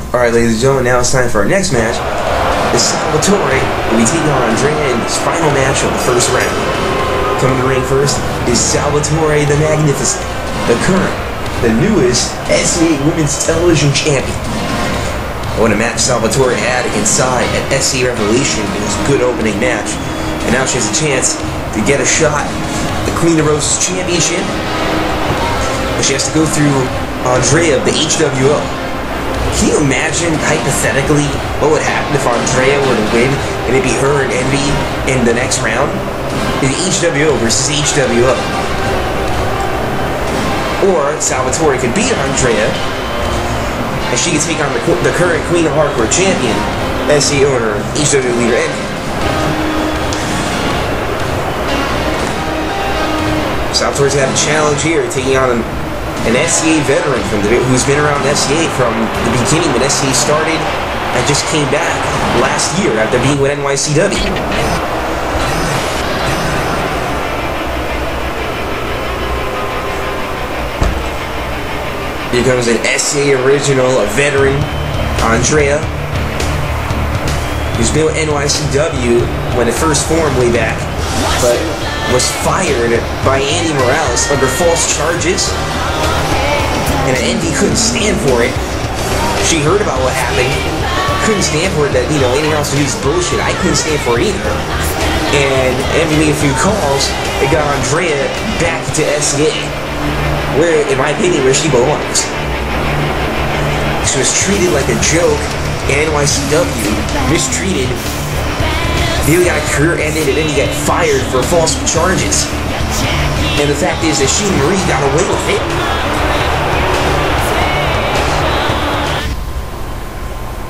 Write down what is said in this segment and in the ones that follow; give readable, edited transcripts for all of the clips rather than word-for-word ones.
Alright, ladies and gentlemen, now it's time for our next match. It's Salvatore will be taking on Andrea in his final match of the first round. Coming to the ring first is Salvatore the Magnificent, the current, the newest SCA Women's Television Champion. What a match Salvatore had against Sai at SCA Revolution in his good opening match. And now she has a chance to get a shot at the Queen of Roses Championship. But she has to go through Andrea of the HWO. Can you imagine, hypothetically, what would happen if Andrea were to win and it'd be her and Envy in the next round? The HWO versus HWO. Or Salvatore could beat Andrea and she could take on the current Queen of Hardcore champion, SCA owner, HWO leader Envy. Salvatore's got a challenge here, taking on an SCA veteran who's been around SCA from the beginning when SCA started and just came back last year after being with NYCW. Here comes an SCA original, a veteran, Andrea, who's been with NYCW when it first formed way back, but was fired by Andy Morales under false charges. And Envy couldn't stand for it. She heard about what happened, couldn't stand for it, that, you know, anything else to do is bullshit. I couldn't stand for it either. And Envy made a few calls and got Andrea back to SCA, where, in my opinion, where she belongs. She was treated like a joke in NYCW, mistreated. He got a career ended and then he got fired for false charges. And the fact is that she and Marie got away with it.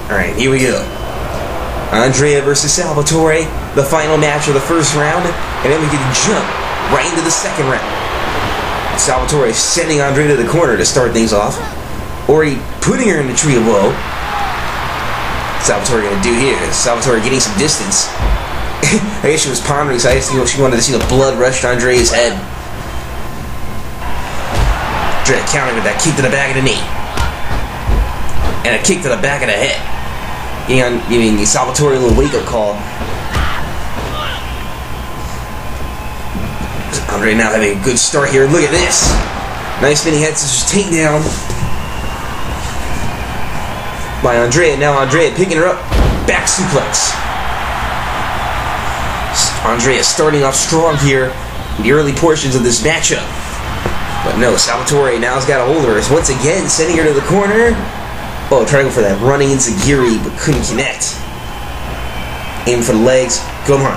Alright, here we go. Andrea versus Salvatore, the final match of the first round, and then we can jump right into the second round. Salvatore sending Andrea to the corner to start things off, or he putting her in the tree of woe. Salvatore gonna do here? Salvatore getting some distance. I guess she was pondering, so I guess, you know, she wanted to see the blood rush to Andrea's head. Andrea countered with that kick to the back of the knee. And a kick to the back of the head. And giving Salvatore a little wake-up call. Andrea now having a good start here. Look at this. Nice spinning head scissors takedown by Andrea. Now Andrea picking her up. Back suplex. Andrea starting off strong here in the early portions of this matchup. But no, Salvatore now has got a hold of her. Once again, sending her to the corner. Oh, trying to go for that running enziguri, but couldn't connect. Aim for the legs. Come on.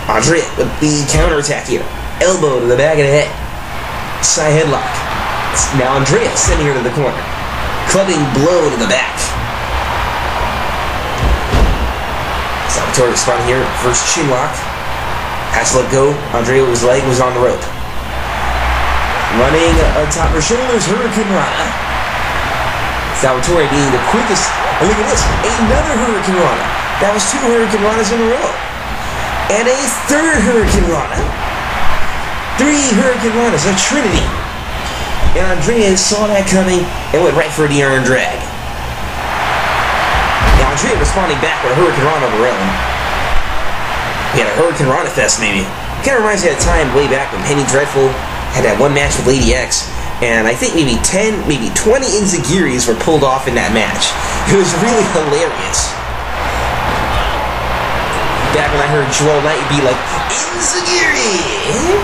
Andrea with the counterattack here. Elbow to the back of the head. Side headlock. Now Andrea sending her to the corner. Clubbing blow to the back. Salvatore responding here. First chin lock. Has to let go. Andrea's leg was on the rope. Running atop her shoulders. Hurricane Rana. Salvatore being the quickest. And look at this. Another Hurricane Rana. That was 2 Hurricane Ranas in a row. And a third Hurricane Rana. 3 Hurricane Ranas. A trinity. And Andrea saw that coming and went right for the iron drag. Now Andrea responding back with a Hurricane Rana of her own. We had a Hurricane Rana fest, maybe. Kind of reminds me of that time way back when Penny Dreadful had that one match with Lady X. And I think maybe 10, maybe 20 enzigiris were pulled off in that match. It was really hilarious. Back when I heard Joel Knight be like, Enziguri!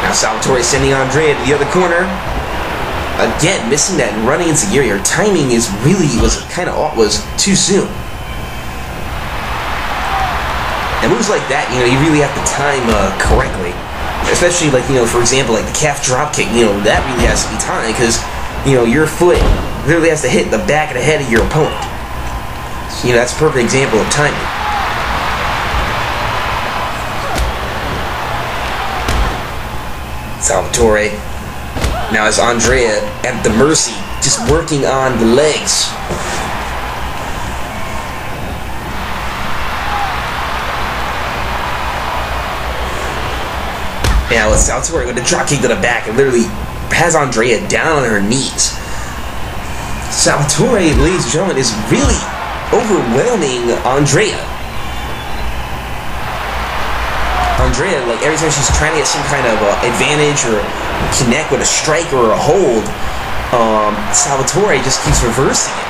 Now Salvatore sending Andrea to the other corner. Again, missing that running enziguri. Her timing was too soon. And moves like that, you know, you really have to time correctly. Especially, like, you know, for example, like the calf drop kick, you know, that really has to be timed because, you know, your foot literally has to hit the back of the head of your opponent. So, you know, that's a perfect example of timing. Salvatore. Now it's Andrea at the mercy, just working on the legs. Now it's Salvatore with a drop kick to the back and literally has Andrea down on her knees. Salvatore, ladies and gentlemen, is really overwhelming Andrea. Andrea, like every time she's trying to get some kind of advantage or connect with a strike or a hold, Salvatore just keeps reversing it.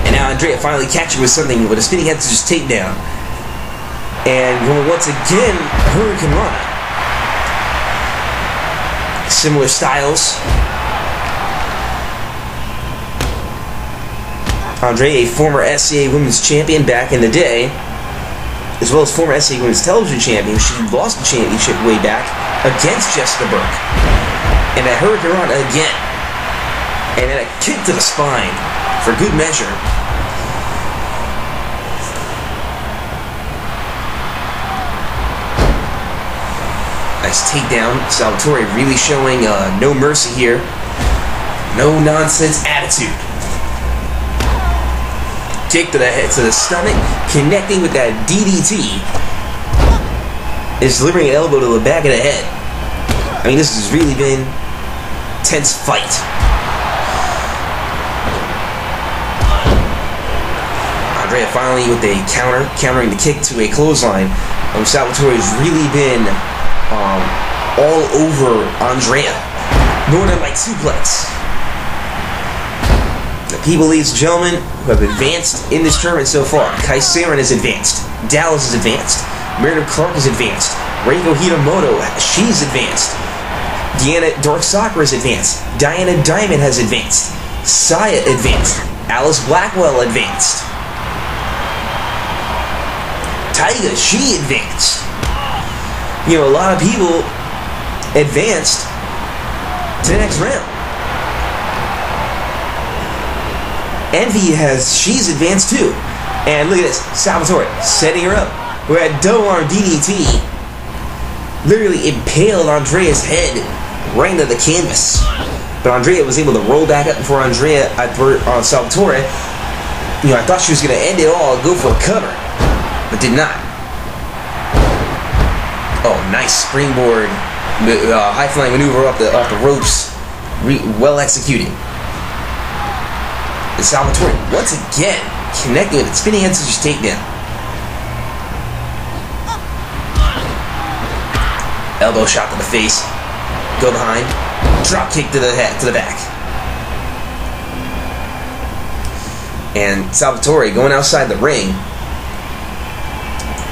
And now Andrea finally catches with something with a spinning head scissors takedown. And going once again, Hurricane Rana. Similar styles. Andrea, a former SCA Women's Champion back in the day, as well as former SCA Women's Television Champion. She lost the championship way back against Jessica Burke. And a Hurricane Rana again. And then a kick to the spine for good measure. Nice takedown. Salvatore really showing no mercy here. No nonsense attitude. Kick to the head, to the stomach, connecting with that DDT. Is delivering an elbow to the back of the head. I mean, this has really been a tense fight. Andrea finally with a countering the kick to a clothesline. Salvatore has really been all over Andrea. Northern Light suplex. The people, ladies and gentlemen, who have advanced in this tournament so far. Kai Saren is advanced. Dallas is advanced. Meredith Clark is advanced. Reiko Hitamoto, she's advanced. Deanna Dark Sakura is advanced. Diana Diamond has advanced. Saya advanced. Alice Blackwell advanced. Taiga, she advanced. You know, a lot of people advanced to the next round. Envy she's advanced too. And look at this, Salvatore setting her up. Who had double arm DDT. Literally impaled Andrea's head right into the canvas. But Andrea was able to roll back up before Salvatore. You know, I thought she was going to end it all and go for a cover. But did not. Oh, nice springboard, high-flying maneuver off the ropes. Well executed. And Salvatore, once again, connecting with the spinning head scissors takedown. Elbow shot to the face. Go behind. Drop kick to the head, to the back. And Salvatore going outside the ring.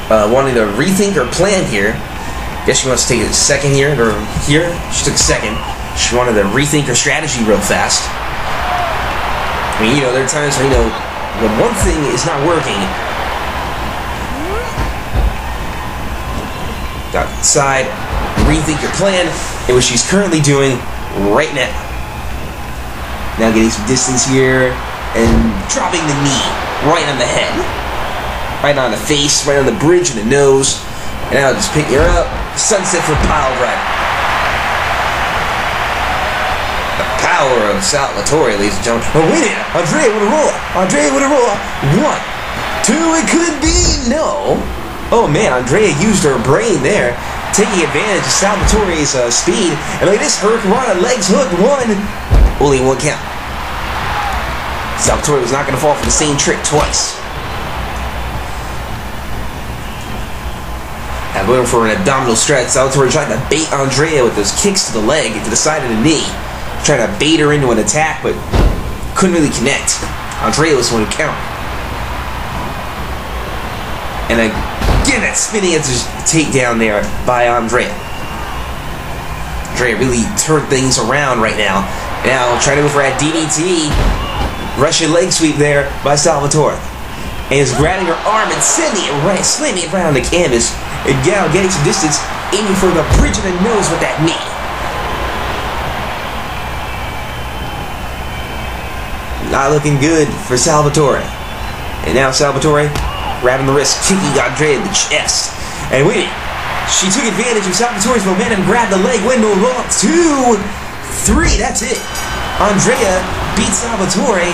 Wanting to rethink her plan here. Guess she wants to take a second here, or here. She took a second. She wanted to rethink her strategy real fast. I mean, you know, there are times where, you know, when one thing is not working. Got inside, rethink your plan, and what she's currently doing right now. Now getting some distance here, and dropping the knee right on the head. Right on the face, right on the bridge and the nose. And now just pick her up. Sunset for pile driver. The power of Salvatore, ladies and gentlemen. Oh, wait a minute. Andrea with a roll. Andrea with a roll. 1, 2, it could be. No. Oh, man. Andrea used her brain there. Taking advantage of Salvatore's speed. And like this, Hurricane Rana, legs hooked. 1. Only 1 count. Salvatore was not going to fall for the same trick twice. And going for an abdominal stretch. Salvatore tried to bait Andrea with those kicks to the leg and to the side of the knee. Trying to bait her into an attack, but couldn't really connect. Andrea was the one who countered. And again, that spinning takedown there by Andrea. Andrea really turned things around right now. Now trying to go for that DDT. Russian leg sweep there by Salvatore. And is grabbing her arm and sending it right, slamming it right on the canvas. And now getting some distance, aiming for the bridge of the nose with that knee. Not looking good for Salvatore. And now Salvatore grabbing the wrist, kicking Andrea in the chest. And wait, she took advantage of Salvatore's momentum, grabbed the leg, went no long. 2, 3, that's it. Andrea beat Salvatore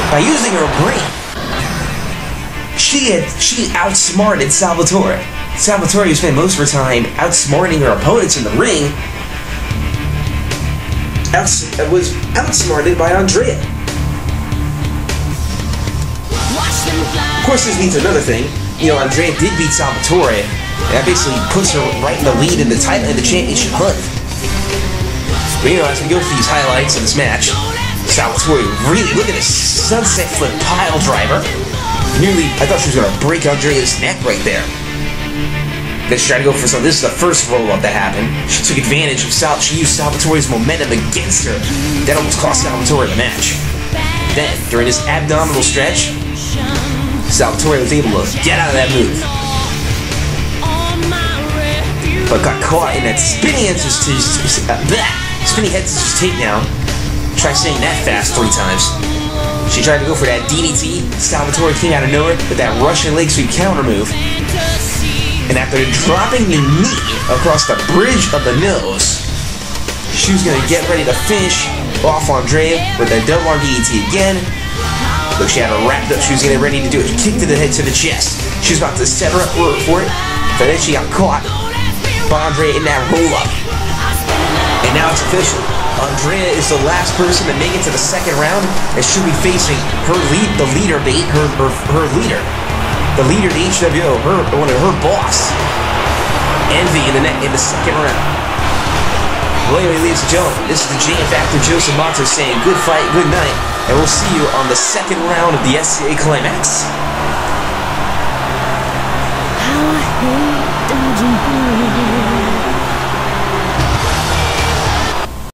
by using her brain. She outsmarted Salvatore. Salvatore spent most of her time outsmarting her opponents in the ring. was outsmarted by Andrea. Of course, this leads to another thing. You know, Andrea did beat Salvatore, and that basically puts her right in the lead in the title in the championship hunt. But you know, as we go through these highlights of this match, Salvatore really, look at this sunset flip pile driver. Nearly, I thought she was gonna break Andrea's neck right there. Then she tried to go for something. This is the first roll-up that happened. She took advantage of she used Salvatore's momentum against her. That almost cost Salvatore the match. Then, during this abdominal stretch, Salvatore was able to get out of that move, but got caught in that spinning head scissors takedown. Try saying that fast 3 times. She tried to go for that DDT. Salvatore came out of nowhere with that Russian leg sweep counter move. And after dropping the knee across the bridge of the nose, she was going to get ready to finish off Andrea with that double arm DDT again. Look, she had her wrapped up. She was getting ready to do it. Kick to the head to the chest. She was about to set her up for it. But then she got caught by Andrea in that roll-up. And now it's official. Andrea is the last person to make it to the second round, and she'll be facing her leader, the leader of the HWO, her boss, Envy, in the second round. Well, anyway, ladies and gentlemen, this is the Jam Factor Joseph Monter saying good fight, good night, and we'll see you on the second round of the SCA Climax.